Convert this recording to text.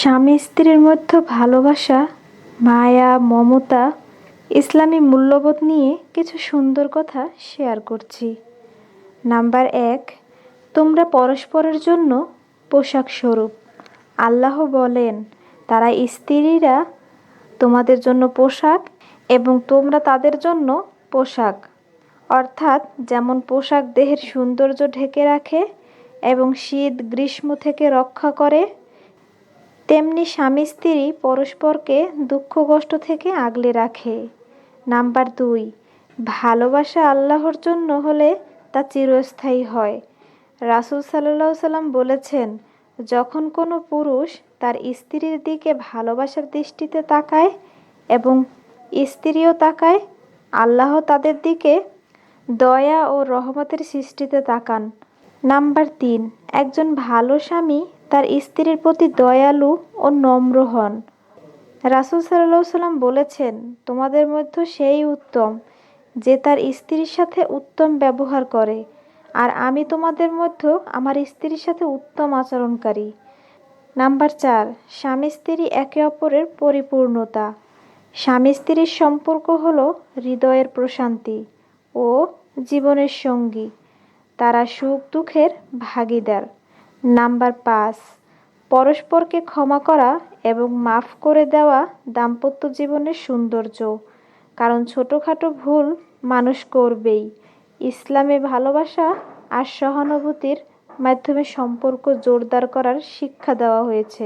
স্বামী স্ত্রীর মধ্যে ভালোবাসা, মায়া, মমতা, ইসলামী মূল্যবোধ নিয়ে কিছু সুন্দর কথা শেয়ার করছি। নাম্বার ১, তোমরা পরস্পরের জন্য পোশাক স্বরূপ। আল্লাহ বলেন, তারা স্ত্রীরা তোমাদের জন্য পোশাক এবং তোমরা তাদের জন্য পোশাক। অর্থাৎ যেমন পোশাক দেহের সৌন্দর্য ঢেকে রাখে এবং শীত গ্রীষ্ম থেকে রক্ষা করে, তেমনি স্বামী স্ত্রী পরস্পরকে দুঃখ কষ্ট থেকে আগলে রাখে। নাম্বার ২, ভালোবাসা আল্লাহর জন্য হলে তা চিরস্থায়ী হয়। রাসূল সাল্লাল্লাহু আলাইহি সাল্লাম বলেছেন, যখন কোনো পুরুষ তার স্ত্রীর দিকে ভালোবাসার দৃষ্টিতে তাকায় এবং স্ত্রীও তাকায়, আল্লাহ তাদের দিকে দয়া ও রহমতের সৃষ্টিতে তাকান। নাম্বার ৩, একজন ভালো স্বামী তার স্ত্রীর প্রতি দয়ালু ও নম্র হন। রাসূল সাল্লাল্লাহু আলাইহি সাল্লাম বলেছেন, তোমাদের মধ্যে সেই উত্তম যে তার স্ত্রীর সাথে উত্তম ব্যবহার করে, আর আমি তোমাদের মধ্যে আমার স্ত্রীর সাথে উত্তম আচরণকারী। নাম্বার ৪, স্বামী স্ত্রী একে অপরের পরিপূর্ণতা। স্বামী স্ত্রীর সম্পর্ক হলো হৃদয়ের প্রশান্তি ও জীবনের সঙ্গী। তারা সুখ দুঃখের ভাগীদার। নাম্বার ৫, পরস্পরকে ক্ষমা করা এবং মাফ করে দেওয়া দাম্পত্য জীবনের সৌন্দর্য। কারণ ছোটোখাটো ভুল মানুষ করবেই। ইসলামে ভালোবাসা আর সহানুভূতির মাধ্যমে সম্পর্ক জোরদার করার শিক্ষা দেওয়া হয়েছে।